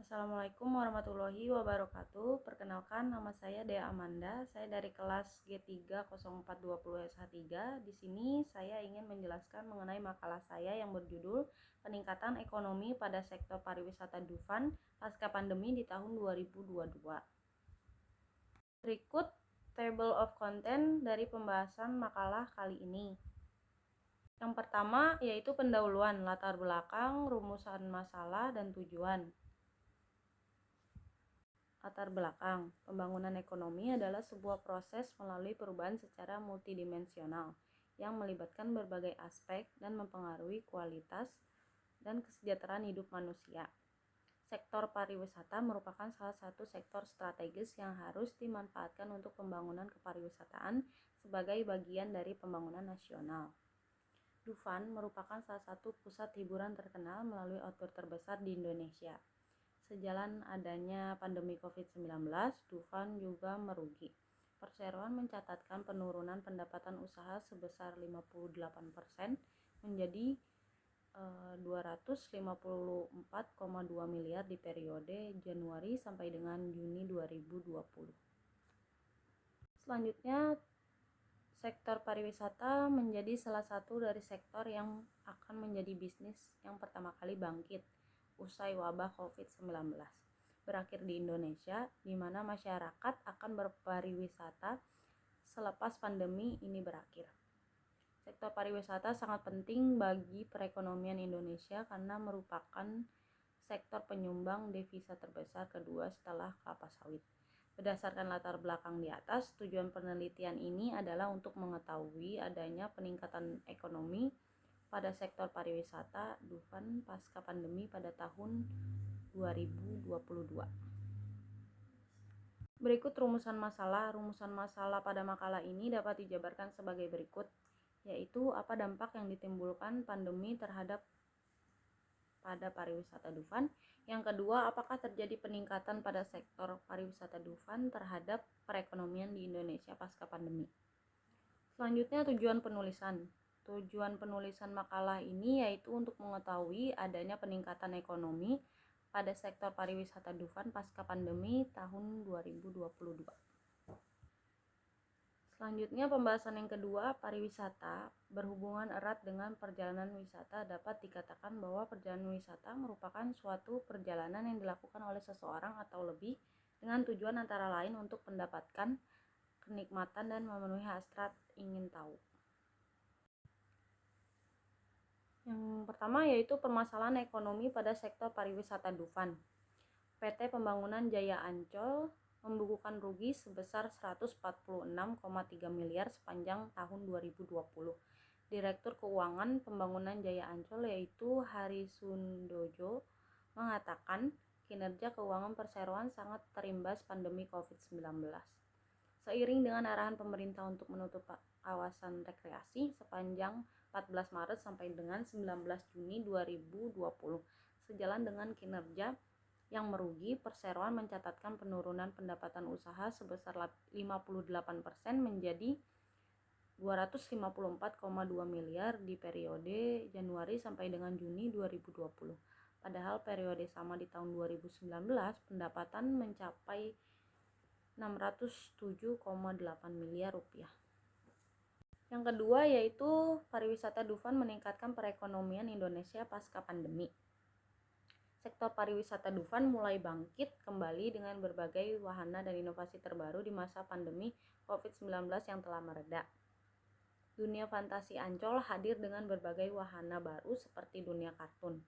Assalamualaikum warahmatullahi wabarakatuh. Perkenalkan, nama saya Dea Amanda. Saya dari kelas G30420 SH3. Di sini saya ingin menjelaskan mengenai makalah saya yang berjudul Peningkatan Ekonomi pada Sektor Pariwisata Dufan Pasca Pandemi di tahun 2022. Berikut table of content dari pembahasan makalah kali ini. Yang pertama yaitu pendahuluan, latar belakang, rumusan masalah, dan tujuan. Latar belakang, pembangunan ekonomi adalah sebuah proses melalui perubahan secara multidimensional yang melibatkan berbagai aspek dan mempengaruhi kualitas dan kesejahteraan hidup manusia. Sektor pariwisata merupakan salah satu sektor strategis yang harus dimanfaatkan untuk pembangunan kepariwisataan sebagai bagian dari pembangunan nasional. Dufan merupakan salah satu pusat hiburan terkenal melalui outdoor terbesar di Indonesia. Sejalan adanya pandemi COVID-19, Dufan juga merugi. Perseroan mencatatkan penurunan pendapatan usaha sebesar 58% menjadi 254,2 miliar di periode Januari sampai dengan Juni 2020. Selanjutnya, sektor pariwisata menjadi salah satu dari sektor yang akan menjadi bisnis yang pertama kali bangkit usai wabah COVID-19 berakhir di Indonesia, di mana masyarakat akan berpariwisata selepas pandemi ini berakhir. Sektor pariwisata sangat penting bagi perekonomian Indonesia karena merupakan sektor penyumbang devisa terbesar kedua setelah kelapa sawit. Berdasarkan latar belakang di atas, tujuan penelitian ini adalah untuk mengetahui adanya peningkatan ekonomi pada sektor pariwisata Dufan pasca pandemi pada tahun 2022. Berikut rumusan masalah. Rumusan masalah pada makalah ini dapat dijabarkan sebagai berikut, yaitu apa dampak yang ditimbulkan pandemi terhadap pada pariwisata Dufan. Yang kedua, apakah terjadi peningkatan pada sektor pariwisata Dufan terhadap perekonomian di Indonesia pasca pandemi. Selanjutnya, tujuan penulisan. Tujuan penulisan makalah ini yaitu untuk mengetahui adanya peningkatan ekonomi pada sektor pariwisata Dufan pasca pandemi tahun 2022. Selanjutnya, pembahasan yang kedua, pariwisata berhubungan erat dengan perjalanan wisata. Dapat dikatakan bahwa perjalanan wisata merupakan suatu perjalanan yang dilakukan oleh seseorang atau lebih dengan tujuan antara lain untuk mendapatkan kenikmatan dan memenuhi hasrat ingin tahu. Yang pertama yaitu permasalahan ekonomi pada sektor pariwisata Dufan. PT Pembangunan Jaya Ancol membukukan rugi sebesar 146,3 miliar sepanjang tahun 2020. Direktur Keuangan Pembangunan Jaya Ancol yaitu Hari Sundojo mengatakan kinerja keuangan perseroan sangat terimbas pandemi COVID-19. Seiring dengan arahan pemerintah untuk menutup kawasan rekreasi sepanjang 14 Maret sampai dengan 19 Juni 2020, sejalan dengan kinerja yang merugi, perseroan mencatatkan penurunan pendapatan usaha sebesar 58% menjadi 254,2 miliar di periode Januari sampai dengan Juni 2020. Padahal periode sama di tahun 2019 pendapatan mencapai 607,8 miliar rupiah. Yang kedua yaitu pariwisata Dufan meningkatkan perekonomian Indonesia pasca pandemi. Sektor pariwisata Dufan mulai bangkit kembali dengan berbagai wahana dan inovasi terbaru di masa pandemi COVID-19 yang telah mereda. Dunia fantasi Ancol hadir dengan berbagai wahana baru seperti dunia kartun.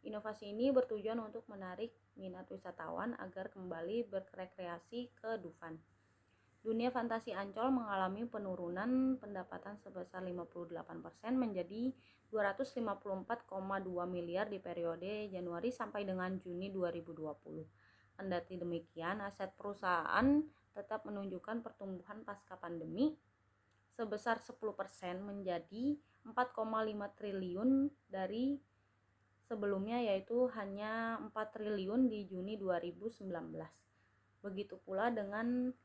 Inovasi ini bertujuan untuk menarik minat wisatawan agar kembali berrekreasi ke Dufan. Dunia fantasi Ancol mengalami penurunan pendapatan sebesar 58% menjadi 254,2 miliar di periode Januari sampai dengan Juni 2020. Kendati demikian, aset perusahaan tetap menunjukkan pertumbuhan pasca pandemi sebesar 10% menjadi 4,5 triliun dari sebelumnya, yaitu hanya 4 triliun di Juni 2019. Begitu pula dengan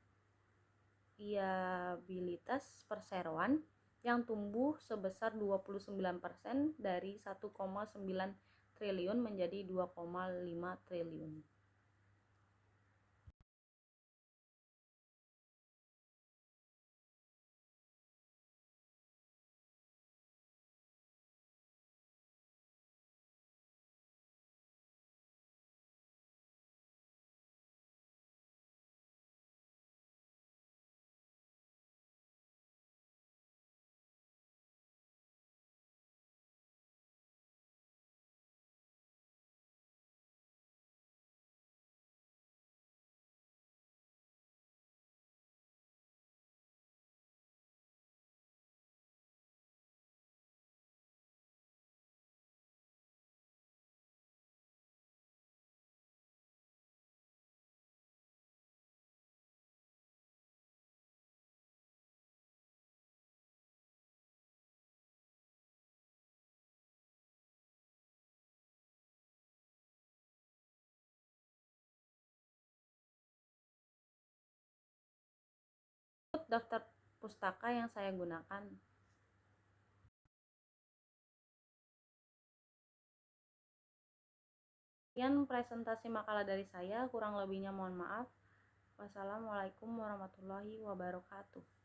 liabilitas perseroan yang tumbuh sebesar 29% dari 1,9 triliun menjadi 2,5 triliun. Berikut daftar pustaka yang saya gunakan. Sekian presentasi makalah dari saya, kurang lebihnya mohon maaf. Wassalamualaikum warahmatullahi wabarakatuh.